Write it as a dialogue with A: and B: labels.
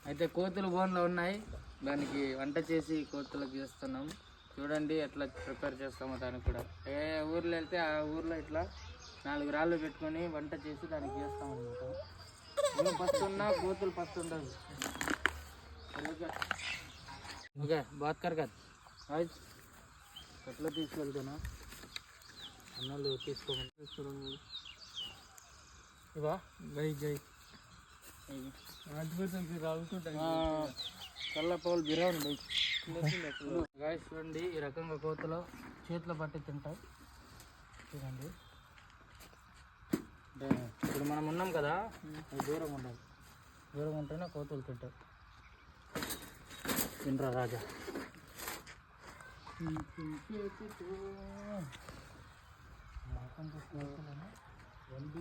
A: అయితే కోతులు బోన్లో ఉన్నాయి, దానికి వంట చేసి కోతులకు చేస్తున్నాం. చూడండి ఎట్లా ప్రిపేర్ చేస్తామో దానికి కూడా. ఏ ఊర్లో వెళ్తే ఆ ఊర్లో ఇట్లా 4 రాళ్ళు పెట్టుకొని వంట చేసి దానికి చేస్తాం అనమాట. మేము ఫస్ట్ ఉన్నా కోతులు ఫస్ట్ ఉండదు. ఓకే బాత్ కర్ కదా ఎట్లా తీసుకెళ్తున్నా అన్నలు తీసుకోమని ఇవా గై గై చల్ల పౌలు బిర్యానీ బై గాయస్ చూడండి, ఈ రకంగా కోతలు చేతిలో పట్టి తింటాయి. చూడండి ఇప్పుడు మనం ఉన్నాం కదా, అది దూరం ఉండాలి. దూరం ఉంటేనే కోతులు తింటాయి. తినరా రాజా. వండి